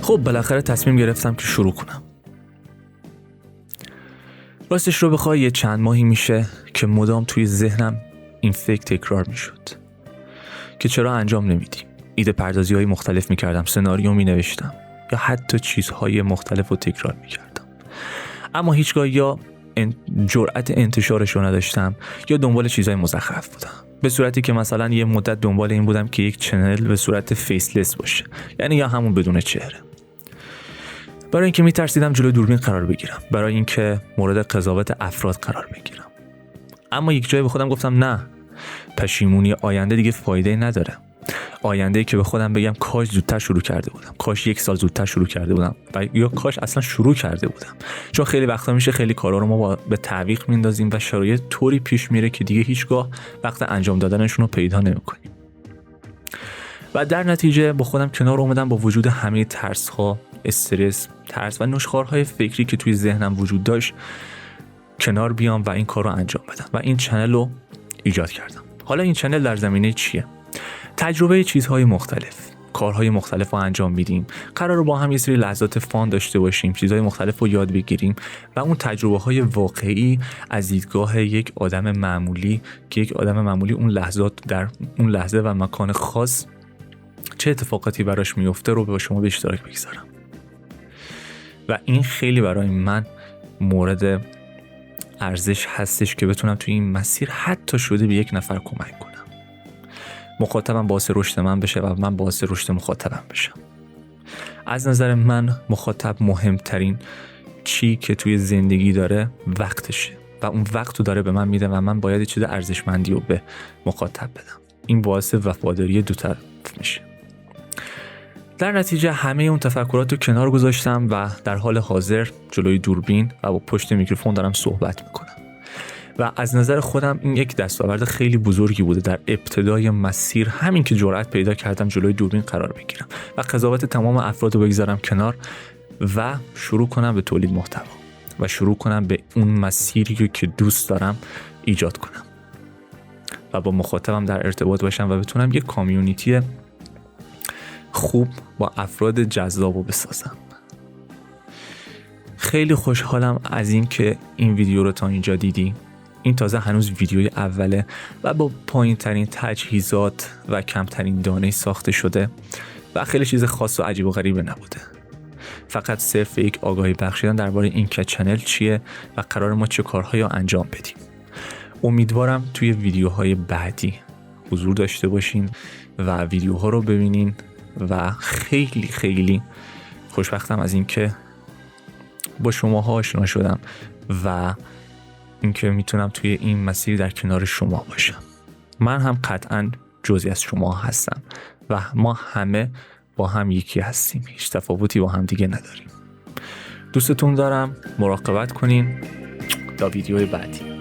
خب بالاخره تصمیم گرفتم که شروع کنم. راستش رو بخوای یه چند ماهی میشه که مدام توی ذهنم این فکر تکرار میشد که چرا انجام نمیدیم. ایده پردازی های مختلف میکردم، سناریو مینوشتم یا حتی چیزهای مختلف رو تکرار میکردم، اما هیچگاه یا جرأت انتشارش رو نداشتم یا دنبال چیزهای مزخرف بودم، به صورتی که مثلا یه مدت دنبال این بودم که یک چنل به صورت فیسلس باشه، یعنی یا همون بدون چهره. برای اینکه میترسیدم جلوی دوربین قرار بگیرم، برای اینکه مورد قضاوت افراد قرار بگیرم. اما یک جایی به خودم گفتم نه، پشیمونی آینده دیگه فایده نداره. آینده‌ای که به خودم بگم کاش زودتر شروع کرده بودم، کاش 1 سال زودتر شروع کرده بودم و یا کاش اصلا شروع کرده بودم. چون خیلی وقتا میشه خیلی کارا رو ما به تعویق میندازیم و شرایط طوری پیش میره که دیگه هیچگاه وقت انجام دادنشون رو پیدا نمی‌کنیم. و در نتیجه با خودم کنار اومدم با وجود همه ترس‌ها، استرس، ترس و نشخوارهای فکری که توی ذهنم وجود داشت کنار بیام و این کار رو انجام بدم و این چنل رو ایجاد کردم. حالا این چنل در زمینه چیه؟ تجربه چیزهای مختلف، کارهای مختلف رو انجام میدیم، قراره با هم یه سری لحظات فان داشته باشیم، چیزهای مختلف رو یاد بگیریم و اون تجربه های واقعی از دیدگاه یک آدم معمولی که یک آدم معمولی اون لحظات در اون لحظه و مکان خاص چه اتفاقاتی براش میفته رو با شما به اشتراک بگذارم. و این خیلی برای من مورد ارزش هستش که بتونم توی این مسیر حتی شده به یک نفر کمک کنم، مخاطبم باعث رشد من بشه و من باعث رشد مخاطبم بشم. از نظر من مخاطب مهمترین چی که توی زندگی داره وقتشه و اون وقت رو داره به من میده و من باید چیز ارزشمندی رو به مخاطب بدم. این باعث وفاداری دو طرف میشه. در نتیجه همه اون تفکرات رو کنار گذاشتم و در حال حاضر جلوی دوربین و با پشت میکروفون دارم صحبت میکنم و از نظر خودم این یک دستاورد خیلی بزرگی بوده در ابتدای مسیر، همین که جرأت پیدا کردم جلوی دوربین قرار بگیرم و قضاوت تمام افراد رو بگذارم کنار و شروع کنم به تولید محتوا و شروع کنم به اون مسیری که دوست دارم ایجاد کنم و با مخاطبم در ارتباط باشم و بتونم یک کامیونیتی خوب با افراد جذاب رو بسازم. خیلی خوشحالم از این که این ویدیو رو تا اینجا دیدی. این تازه هنوز ویدیوی اوله و با پایین ترین تجهیزات و کمترین دانه ساخته شده و خیلی چیز خاص و عجیب و غریبه نبوده. فقط صرف یک آگاهی بخشیدن درباره این که چنل چیه و قرار ما چه کارهایی رو انجام بدیم. امیدوارم توی ویدیوهای بعدی حضور داشته باشین و ویدیوها رو ببینین و خیلی خیلی خوشبختم از این که با شماها آشنا شدم و اینکه میتونم توی این مسیر در کنار شما باشم. من هم قطعاً جزئی از شما هستم و ما همه با هم یکی هستیم، هیچ تفاوتی با هم دیگه نداریم. دوستتون دارم، مراقبت کنین. تا ویدیوی بعدی.